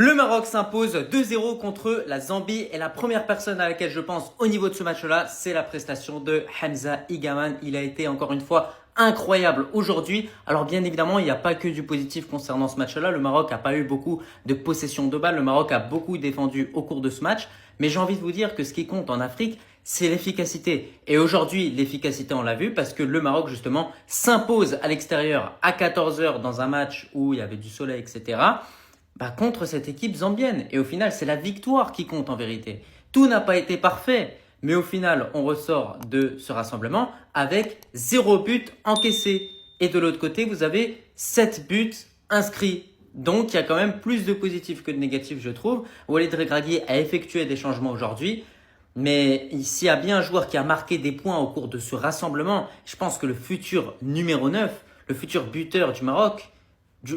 Le Maroc s'impose 2-0 contre la Zambie et la première personne à laquelle je pense au niveau de ce match-là, c'est la prestation de Hamza Igaman. Il a été encore une fois incroyable aujourd'hui. Alors bien évidemment, il n'y a pas que du positif concernant ce match-là. Le Maroc n'a pas eu beaucoup de possession de balles. Le Maroc a beaucoup défendu au cours de ce match. Mais j'ai envie de vous dire que ce qui compte en Afrique, c'est l'efficacité. Et aujourd'hui, l'efficacité, on l'a vu parce que le Maroc, justement, s'impose à l'extérieur à 14 heures dans un match où il y avait du soleil, etc. Contre cette équipe zambienne. Et au final, c'est la victoire qui compte en vérité. Tout n'a pas été parfait. Mais au final, on ressort de ce rassemblement avec 0 but encaissé. Et de l'autre côté, vous avez 7 buts inscrits. Donc, il y a quand même plus de positifs que de négatifs, je trouve. Walid Regragui a effectué des changements aujourd'hui. Mais s'il y a bien un joueur qui a marqué des points au cours de ce rassemblement, je pense que le futur numéro 9, le futur buteur du Maroc,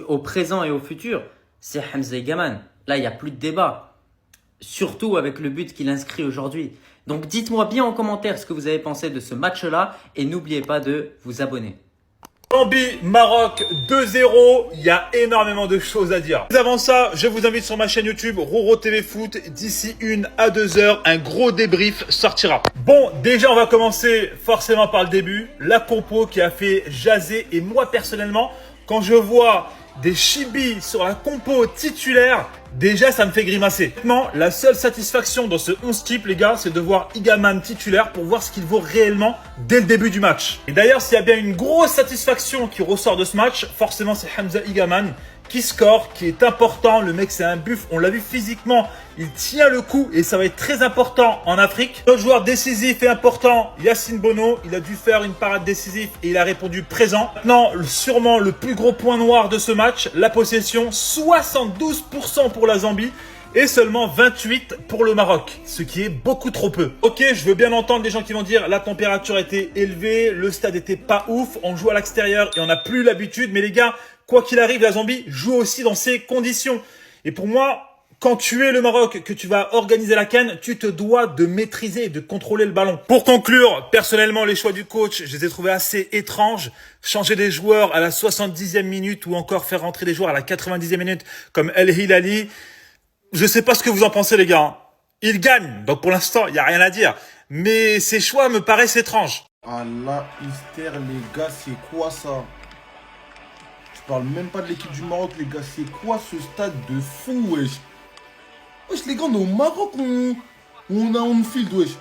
au présent et au futur, c'est Hamza Igaman. Là, il n'y a plus de débat. Surtout avec le but qu'il inscrit aujourd'hui. Donc dites-moi bien en commentaire ce que vous avez pensé de ce match-là et n'oubliez pas de vous abonner. Zambie, Maroc 2-0, il y a énormément de choses à dire. Mais avant ça, je vous invite sur ma chaîne YouTube Roro TV Foot. D'ici 1 à 2 heures, un gros débrief sortira. Bon, déjà on va commencer forcément par le début. La compo qui a fait jaser, et moi personnellement, quand je vois des chibis sur la compo titulaire, déjà ça me fait grimacer. Maintenant, la seule satisfaction dans ce 11 type, les gars, c'est de voir Igaman titulaire pour voir ce qu'il vaut réellement dès le début du match. Et d'ailleurs, s'il y a bien une grosse satisfaction qui ressort de ce match, forcément c'est Hamza Igaman qui score, qui est important. Le mec, c'est un buff, on l'a vu physiquement, il tient le coup et ça va être très important en Afrique. Notre joueur décisif et important, Yacine Bono, il a dû faire une parade décisive et il a répondu présent. Maintenant, sûrement le plus gros point noir de ce match, la possession, 72% pour la Zambie et seulement 28 pour le Maroc, ce qui est beaucoup trop peu. Ok, je veux bien entendre des gens qui vont dire la température était élevée, le stade était pas ouf, on joue à l'extérieur et on n'a plus l'habitude, mais les gars, quoi qu'il arrive, la Zambie joue aussi dans ces conditions. Et pour moi, quand tu es le Maroc, que tu vas organiser la CAN, tu te dois de maîtriser et de contrôler le ballon. Pour conclure, personnellement, les choix du coach, je les ai trouvés assez étranges. Changer des joueurs à la 70e minute ou encore faire rentrer des joueurs à la 90e minute comme El Hilali. Je sais pas ce que vous en pensez, les gars. Il gagne, donc pour l'instant, il n'y a rien à dire. Mais ces choix me paraissent étranges. Ah là, Easter, les gars, c'est quoi ça? Je parle même pas de l'équipe du Maroc, les gars. C'est quoi ce stade de fou, wesh? Wesh, les gars, on est au Maroc, on a on-field, wesh.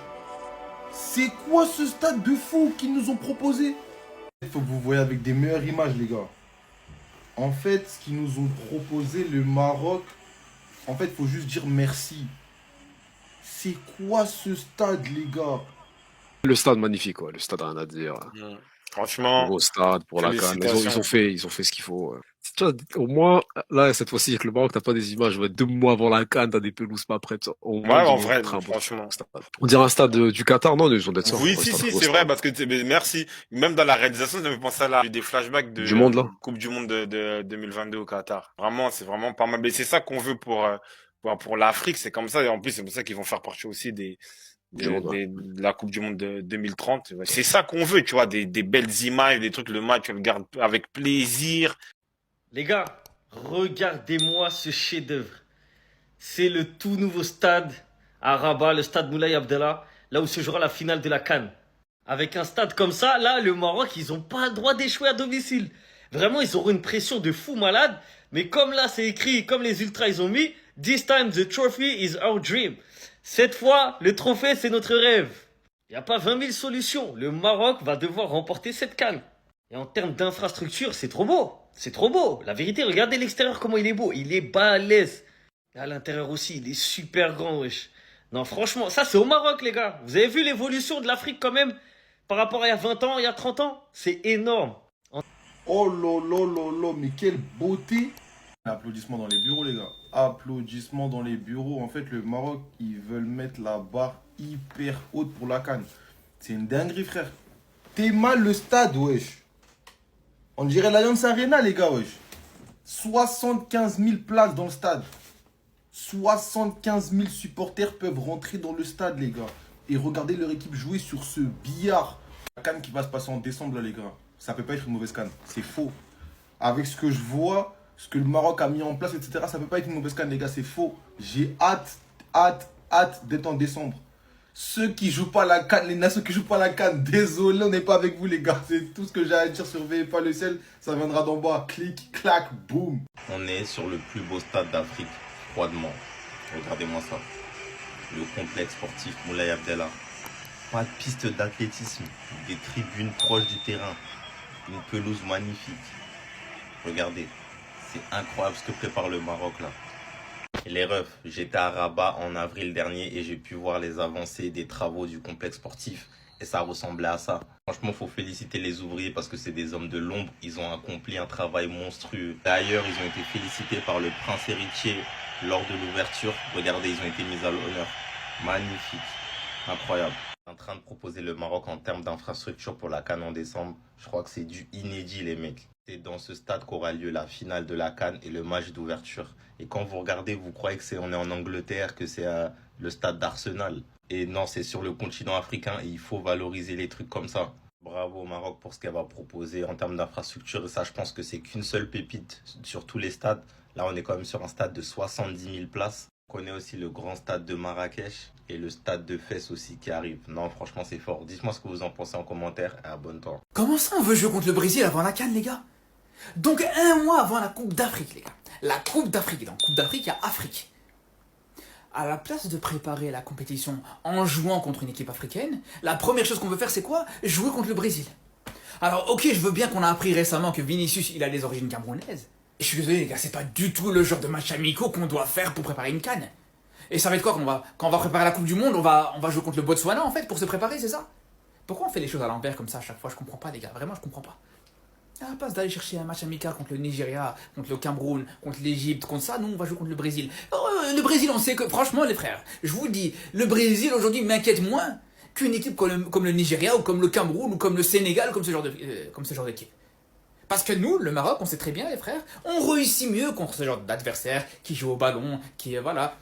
C'est quoi ce stade de fou qu'ils nous ont proposé? Il faut que vous voyez avec des meilleures images, les gars. En fait, ce qu'ils nous ont proposé, le Maroc, en fait, il faut juste dire merci. C'est quoi ce stade, les gars? Le stade magnifique, ouais. Le stade, rien à dire. Franchement, Beau stade pour la CAN. Ils ont fait ce qu'il faut. Ouais. Tu vois, au moins, là, cette fois-ci, avec le Maroc, t'as pas des images. Ouais, 2 mois avant la CAN, t'as des pelouses pas prêtes. Au ouais, moins, en vrai, franchement. On dirait un stade du Qatar, non? Ils ont d'être ça. Oui, si, c'est vrai, parce que, mais merci. Même dans la réalisation, ça me fait penser à là, des flashbacks de Du monde, là. Coupe du Monde de 2022 au Qatar. Vraiment, c'est vraiment pas mal. Mais c'est ça qu'on veut pour l'Afrique, c'est comme ça. Et en plus, c'est pour ça qu'ils vont faire partie aussi de la Coupe du Monde de 2030. C'est ça qu'on veut, tu vois, des belles images, des trucs, le match, on regarde avec plaisir. Les gars, regardez-moi ce chef-d'œuvre. C'est le tout nouveau stade à Rabat, le stade Moulay Abdallah, là où se jouera la finale de la CAN. Avec un stade comme ça, là, le Maroc, ils n'ont pas le droit d'échouer à domicile. Vraiment, ils auront une pression de fou malade. Mais comme là, c'est écrit, comme les ultras, ils ont mis, « This time, the trophy is our dream ». Cette fois, le trophée, c'est notre rêve. Il n'y a pas 20 000 solutions. Le Maroc va devoir remporter cette CAN. Et en termes d'infrastructure, c'est trop beau. C'est trop beau. La vérité, regardez l'extérieur, comment il est beau. Il est balèze. Et à l'intérieur aussi, il est super grand, wesh. Non, franchement, ça, c'est au Maroc, les gars. Vous avez vu l'évolution de l'Afrique, quand même, par rapport à il y a 20 ans, il y a 30 ans? C'est énorme. Oh lolo, mais quelle beauté! Applaudissements dans les bureaux, les gars. Applaudissements dans les bureaux. En fait, le Maroc, ils veulent mettre la barre hyper haute pour la CAN. C'est une dinguerie, frère. T'es mal le stade, wesh. On dirait l'Allianz Arena, les gars, wesh. 75 000 places dans le stade. 75 000 supporters peuvent rentrer dans le stade, les gars. Et regarder leur équipe jouer sur ce billard. La CAN qui va se passer en décembre, là, les gars. Ça peut pas être une mauvaise CAN. C'est faux. Avec ce que je vois, ce que le Maroc a mis en place, etc. Ça peut pas être une mauvaise CAN, les gars, c'est faux. J'ai hâte d'être en décembre. Ceux qui jouent pas la CAN, les nations qui jouent pas la CAN, désolé, on n'est pas avec vous, les gars. C'est tout ce que j'ai à dire sur VF pas le sel. Ça viendra d'en bas. Clic, clac, boum. On est sur le plus beau stade d'Afrique, froidement. Regardez-moi ça. Le complexe sportif Moulay Abdellah. Pas de piste d'athlétisme, des tribunes proches du terrain, une pelouse magnifique. Regardez, c'est incroyable ce que prépare le Maroc là. Et les refs, j'étais à Rabat en avril dernier et j'ai pu voir les avancées des travaux du complexe sportif et ça ressemblait à ça. Franchement, faut féliciter les ouvriers parce que c'est des hommes de l'ombre. Ils ont accompli un travail monstrueux. D'ailleurs, ils ont été félicités par le prince héritier lors de l'ouverture. Regardez, ils ont été mis à l'honneur. Magnifique, incroyable. En train de proposer le Maroc en termes d'infrastructure pour la CAN en décembre. Je crois que c'est du inédit, les mecs. C'est dans ce stade qu'aura lieu la finale de la CAN et le match d'ouverture. Et quand vous regardez, vous croyez que on est en Angleterre, que c'est le stade d'Arsenal. Et non, c'est sur le continent africain et il faut valoriser les trucs comme ça. Bravo au Maroc pour ce qu'elle va proposer en termes d'infrastructure. Et ça, je pense que c'est qu'une seule pépite sur tous les stades. Là, on est quand même sur un stade de 70 000 places. On connaît aussi le grand stade de Marrakech et le stade de Fès aussi qui arrive. Non, franchement, c'est fort. Dites-moi ce que vous en pensez en commentaire et abonne-toi. Comment ça on veut jouer contre le Brésil avant la CAN, les gars? Donc 1 mois avant la Coupe d'Afrique, les gars. La Coupe d'Afrique. Dans Coupe d'Afrique, il y a Afrique. À la place de préparer la compétition en jouant contre une équipe africaine, la première chose qu'on veut faire, c'est quoi? Jouer contre le Brésil. Alors, ok, je veux bien qu'on a appris récemment que Vinicius, il a des origines camerounaises. Je suis désolé, les gars, c'est pas du tout le genre de match amicaux qu'on doit faire pour préparer une CAN. Et ça va être quoi quand on va préparer la Coupe du Monde, on va jouer contre le Botswana, en fait, pour se préparer, c'est ça? Pourquoi on fait les choses à l'envers comme ça à chaque fois? Je comprends pas, les gars, vraiment, je comprends pas. À la place d'aller chercher un match amical contre le Nigeria, contre le Cameroun, contre l'Égypte, contre ça, nous on va jouer contre le Brésil. Le Brésil, on sait que, franchement les frères, je vous dis, le Brésil aujourd'hui m'inquiète moins qu'une équipe comme le Nigeria, ou comme le Cameroun, ou comme le Sénégal, comme ce genre d'équipe. Parce que nous, le Maroc, on sait très bien les frères, on réussit mieux contre ce genre d'adversaire qui joue au ballon, qui voilà.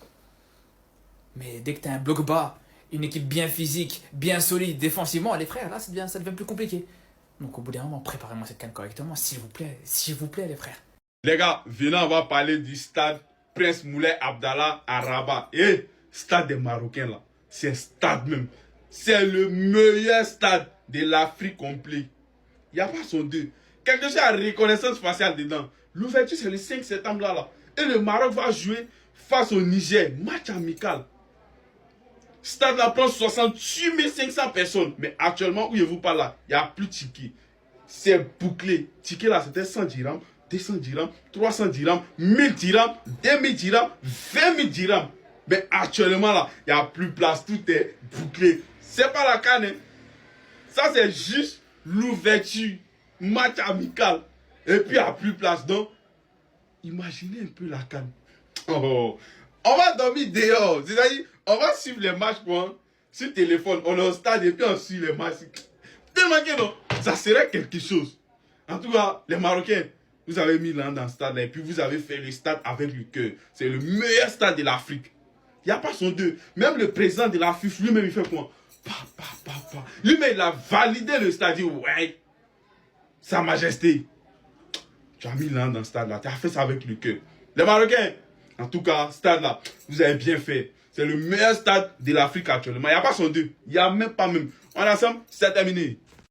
Mais dès que t'as un bloc bas, une équipe bien physique, bien solide, défensivement, les frères, là ça devient plus compliqué. Donc au bout d'un moment, préparez-moi cette CAN correctement, s'il vous plaît les frères. Les gars, venez, on va parler du stade Prince Moulay Abdallah à Rabat. Et stade des Marocains là, c'est un stade même. C'est le meilleur stade de l'Afrique complète. Il n'y a pas son deux. Quelque chose à reconnaissance faciale dedans. L'ouverture c'est le 5 septembre là. Et le Maroc va jouer face au Niger. Match amical. Stade là prend 68 500 personnes. Mais actuellement, où je vous parle là, il n'y a plus de ticket. C'est bouclé. Ticket là, c'était 100 dirhams, 200 dirhams, 300 dirhams, 1000 dirhams, 2000 dirhams, 20 000 dirhams. Mais actuellement là, il n'y a plus de place. Tout est bouclé. C'est pas la CAN. Hein. Ça, c'est juste l'ouverture. Match amical. Et puis, il n'y a plus de place. Donc, imaginez un peu la CAN. Oh. On va dormir dehors. C'est-à-dire, on va suivre les matchs sur le téléphone. On est au stade et puis on suit les matchs. Tellement que non, ça serait quelque chose. En tout cas, les Marocains, vous avez mis l'an dans le stade et puis vous avez fait le stade avec le cœur. C'est le meilleur stade de l'Afrique. Il n'y a pas son deux. Même le président de la FIFA, lui-même, il fait quoi? Lui-même, il a validé le stade. Il dit, ouais, Sa Majesté. Tu as mis l'an dans le stade là. Tu as fait ça avec le cœur. Les Marocains, en tout cas, stade là, vous avez bien fait. C'est le meilleur stade de l'Afrique actuellement. Il n'y a pas son deux. Il n'y a même pas même. On est ensemble, c'est terminé.